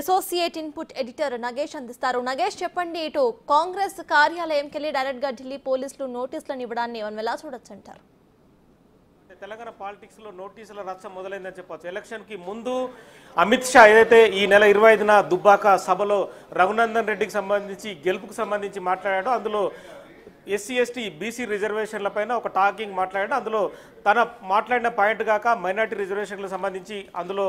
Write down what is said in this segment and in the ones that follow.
Associate input editor Nagesh అందిస్తారు. నగేష్ చెప్పండి, ఇటు కాంగ్రెస్ కార్యాలయంకి వెళ్ళి డైరెక్ట్ గా ఢిల్లీ పోలీసులు నోటీసులను ఇవ్వడాన్ని మనం ఎలా చూడొచ్చు అంటారు? తెలంగాణ పాలిటిక్స్ లో నోటీసుల రచ్చ మొదలైందని చెప్పొచ్చు. ఎలక్షన్ కి ముందు అమిత్ షా ఏదైతే ఈ నెల 25న దుబ్బాక సభలో రఘునందన్ రెడ్డికి సంబంధించి గెలుపుకు సంబంధించి మాట్లాడాడో అందులో ఎస్సీ ఎస్టీ బీసీ రిజర్వేషన్ల పైన ఒక టాకింగ్ మాట్లాడాడు. అందులో తన మాట్లాడిన పాయింట్ కాక మైనార్టీ రిజర్వేషన్లకు సంబంధించి అందులో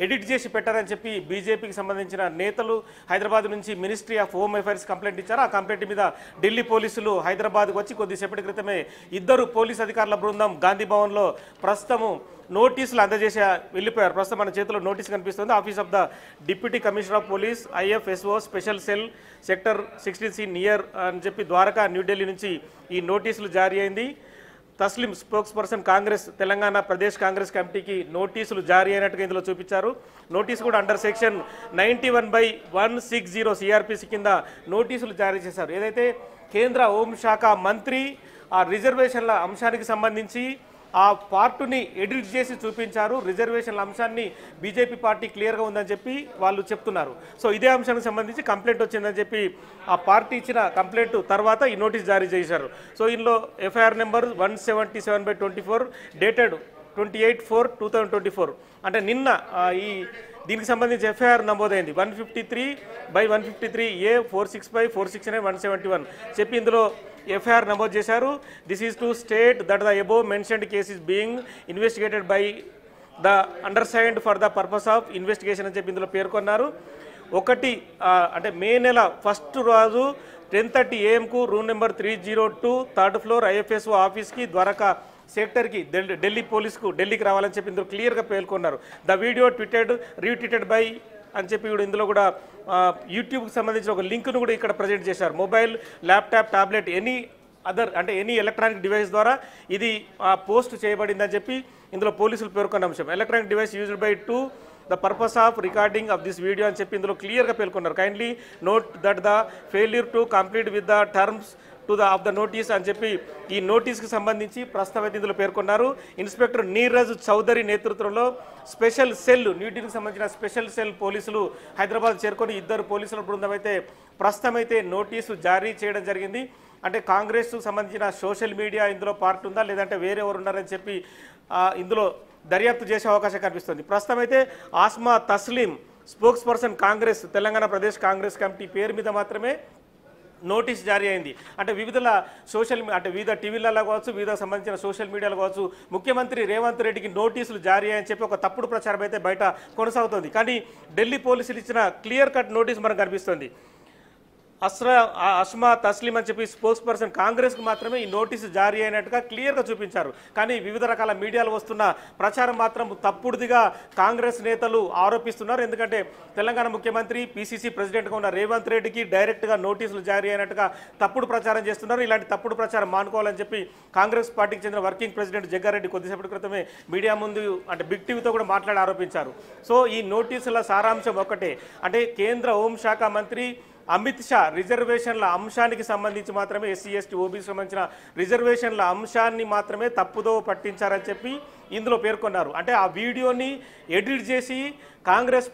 ఎడిట్ చేసి పెట్టారని చెప్పి బీజేపీకి సంబంధించిన నేతలు హైదరాబాద్ నుంచి ministry of home affairs complaint ఇచ్చారు. ఆ కంప్లైంట్ మీద ఢిల్లీ పోలీసులు హైదరాబాద్కు వచ్చి కొద్దిసేపటి క్రితమే 2 పోలీస్ అధికారుల బృందం గాంధీ భవన్లో ప్రస్తుతము నోటీసులు అందజేసి వెళ్ళిపోయారు. ప్రస్తుతం మన చేతిలో నోటీస్ కనిపిస్తుంది. Office of the deputy commissioner of police IFSO special cell sector 16C near అని చెప్పి ద్వారకా న్యూఢిల్లీ నుంచి ఈ నోటీసులు జారీ అయింది. తస్లిం స్పోక్స్ పర్సన్ కాంగ్రెస్ తెలంగాణ ప్రదేశ్ కాంగ్రెస్ కమిటీకి నోటీసులు జారీ అయినట్టుగా ఇందులో చూపించారు. నోటీసు కూడా అండర్ సెక్షన్ 91/160 సిఆర్పిసి కింద నోటీసులు జారీ చేశారు. ఏదైతే కేంద్ర హోంశాఖ మంత్రి ఆ రిజర్వేషన్ల అంశానికి సంబంధించి ఆ పార్టుని ఎడిట్ చేసి చూపించారు. రిజర్వేషన్ల అంశాన్ని బీజేపీ పార్టీ క్లియర్గా ఉందని చెప్పి వాళ్ళు చెప్తున్నారు. సో ఇదే అంశానికి సంబంధించి కంప్లైంట్ వచ్చిందని చెప్పి ఆ పార్టీ ఇచ్చిన కంప్లైంట్ తర్వాత ఈ నోటీస్ జారీ చేశారు. సో ఇందులో ఎఫ్ఐఆర్ నెంబర్ 177/24 డేటెడ్ 28/4/2024 అంటే నిన్న ఈ దీనికి సంబంధించి ఎఫ్ఐఆర్ నమోదైంది 153/153A 465 469 171 చెప్పి ఇందులో ఎఫ్ఐఆర్ నమోదు చేశారు. This is to state that the above mentioned case is being investigated by the undersigned for the purpose of investigation అని చెప్పి ఇందులో పేర్కొన్నారు. అంటే మే నెల 1 రోజు 10:30 AM room number 302 3rd floor IFSO ఆఫీస్కి ద్వారకా సెక్టర్కి ఢిల్లీ పోలీసుకు ఢిల్లీకి రావాలని చెప్పి ఇందులో క్లియర్గా పేర్కొన్నారు. ద వీడియో రీట్వీటెడ్ బై అని చెప్పి కూడా ఇందులో కూడా యూట్యూబ్కి సంబంధించిన ఒక లింక్ను కూడా ఇక్కడ ప్రజెంట్ చేశారు. Mobile, laptop, tablet any electronic device ద్వారా ఇది పోస్ట్ చేయబడిందని చెప్పి ఇందులో పోలీసులు పేర్కొన్న అంశం. Electronic device used by to the purpose of recording of this video అని చెప్పి ఇందులో క్లియర్గా పేర్కొన్నారు. Kindly note that the failure to complete with the terms of the notice అని చెప్పి ఈ నోటీస్కి సంబంధించి ప్రస్తుతం అయితే ఇందులో పేర్కొన్నారు. ఇన్స్పెక్టర్ నీరజ్ చౌదరి నేతృత్వంలో స్పెషల్ సెల్ న్యూఢిల్లీకి సంబంధించిన స్పెషల్ సెల్ పోలీసులు హైదరాబాద్ చేరుకొని 2 పోలీసుల బృందం అయితే ప్రస్తుతం అయితే నోటీసు జారీ చేయడం జరిగింది. అంటే కాంగ్రెస్కు సంబంధించిన సోషల్ మీడియా ఇందులో పార్ట్ ఉందా లేదంటే వేరే ఎవరు ఉన్నారని చెప్పి ఇందులో దర్యాప్తు చేసే అవకాశం కనిపిస్తుంది. ప్రస్తుతం అయితే Asma Tasleem spokes person Congress Telangana Pradesh Congress committee పేరు మీద మాత్రమే నోటీస్ జారీ అయింది. అంటే వివిధ టీవీలలో కావచ్చు, వివిధ సంబంధించిన సోషల్ మీడియాలో కావచ్చు ముఖ్యమంత్రి రేవంత్ రెడ్డికి నోటీసులు జారీ అని చెప్పి ఒక తప్పుడు ప్రచారం అయితే బయట కొనసాగుతుంది. కానీ ఢిల్లీ పోలీసులు ఇచ్చిన క్లియర్ కట్ నోటీస్ మనకు కనిపిస్తుంది. అస్మా తస్లీం అని చెప్పి స్పోక్స్ పర్సన్ కాంగ్రెస్కి మాత్రమే ఈ నోటీసు జారీ అయినట్టుగా క్లియర్గా చూపించారు. కానీ వివిధ రకాల మీడియాలో వస్తున్న ప్రచారం మాత్రం తప్పుడుదిగా కాంగ్రెస్ నేతలు ఆరోపిస్తున్నారు. ఎందుకంటే తెలంగాణ ముఖ్యమంత్రి పిసిసి ప్రెసిడెంట్గా ఉన్న రేవంత్ రెడ్డికి డైరెక్ట్గా నోటీసులు జారీ అయినట్టుగా తప్పుడు ప్రచారం చేస్తున్నారు. ఇలాంటి తప్పుడు ప్రచారం మానుకోవాలని చెప్పి కాంగ్రెస్ పార్టీకి చెందిన వర్కింగ్ ప్రెసిడెంట్ జగ్గారెడ్డి కొద్దిసేపటి క్రితమే మీడియా ముందు బిగ్ టీవీతో కూడా మాట్లాడి ఆరోపించారు. సో ఈ నోటీసుల సారాంశం ఒక్కటే, అంటే కేంద్ర హోంశాఖ మంత్రి అమిత్ షా రిజర్వేషన్ల అంశానికి సంబంధించి మాత్రమే ఎస్సీ ఎస్టీ ఓబీసీ సంబంధించిన రిజర్వేషన్ల అంశాన్ని మాత్రమే తప్పుదో పట్టించారని చెప్పి ఇందులో పేర్కొన్నారు. అంటే ఆ వీడియోని ఎడిట్ చేసి Congress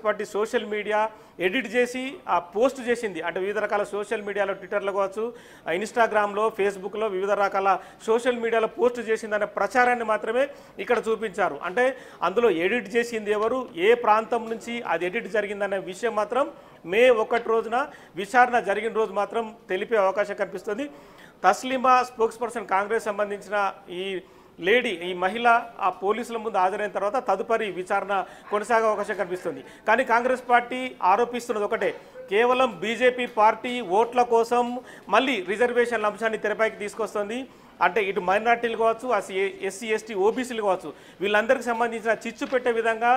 party social media edit చేసి ఆ పోస్ట్ చేసింది. అంటే వివిధ రకాల సోషల్ మీడియాలో ట్విట్టర్లో కావచ్చు, ఇన్స్టాగ్రామ్లో, ఫేస్బుక్లో వివిధ రకాల సోషల్ మీడియాలో పోస్ట్ చేసిందనే ప్రచారాన్ని మాత్రమే ఇక్కడ చూపించారు. అంటే అందులో ఎడిట్ చేసింది ఎవరు, ఏ ప్రాంతం నుంచి అది ఎడిట్ జరిగిందనే విషయం మాత్రం మే 1 రోజున విచారణ జరిగిన రోజు మాత్రం తెలిపే అవకాశం కనిపిస్తుంది. తస్లీమా స్పోక్స్ పర్సన్ కాంగ్రెస్ సంబంధించిన ఈ మహిళ ఆ పోలీసుల ముందు హాజరైన తర్వాత తదుపరి విచారణ కొనసాగే అవకాశం కనిపిస్తుంది. కానీ కాంగ్రెస్ పార్టీ ఆరోపిస్తున్నది ఒకటే, కేవలం బీజేపీ పార్టీ ఓట్ల కోసం మళ్ళీ రిజర్వేషన్ల అంశాన్ని తెరపైకి తీసుకొస్తుంది. అంటే ఇటు మైనార్టీలు కావచ్చు, ఎస్సీ ఎస్టీ ఓబీసీలు కావచ్చు, వీళ్ళందరికీ సంబంధించిన చిచ్చు పెట్టే విధంగా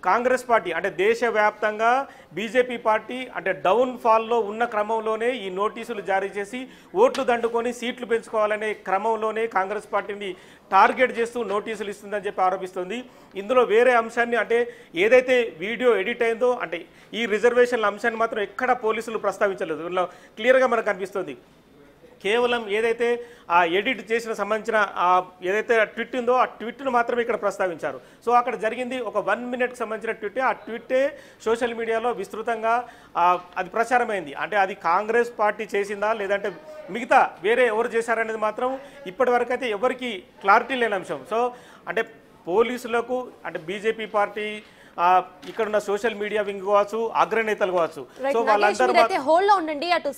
కాంగ్రెస్ పార్టీ అంటే దేశవ్యాప్తంగా బీజేపీ పార్టీ అంటే డౌన్ ఫాల్లో ఉన్న క్రమంలోనే ఈ నోటీసులు జారీ చేసి ఓట్లు దండుకొని సీట్లు పెంచుకోవాలనే క్రమంలోనే కాంగ్రెస్ పార్టీని టార్గెట్ చేస్తూ నోటీసులు ఇస్తుందని చెప్పి ఆరోపిస్తుంది. ఇందులో వేరే అంశాన్ని అంటే ఏదైతే వీడియో ఎడిట్ అయిందో అంటే ఈ రిజర్వేషన్ల అంశాన్ని మాత్రం ఎక్కడ పోలీసులు ప్రస్తావించలేదు. ఇందులో క్లియర్గా మనకు కనిపిస్తుంది. కేవలం ఏదైతే ఆ ఎడిట్ చేసిన సంబంధించిన ఏదైతే ట్వీట్ ఉందో ఆ ట్వీట్ను మాత్రమే ఇక్కడ ప్రస్తావించారు. సో అక్కడ జరిగింది ఒక 1 మినిట్కి సంబంధించిన ట్వీటే. ఆ ట్వీటే సోషల్ మీడియాలో విస్తృతంగా అది ప్రచారమైంది. అంటే అది కాంగ్రెస్ పార్టీ చేసిందా లేదంటే మిగతా వేరే ఎవరు చేశారనేది మాత్రం ఇప్పటి వరకు అయితే ఎవరికి క్లారిటీ లేని అంశం. సో అంటే పోలీసులకు అంటే బీజేపీ పార్టీ ఇక్కడ ఉన్న సోషల్ మీడియా వింగ్ కావచ్చు, అగ్రనేతలు కావచ్చు, సో వాళ్ళందరూ హోల్డ్ లో ఉండండి. అటు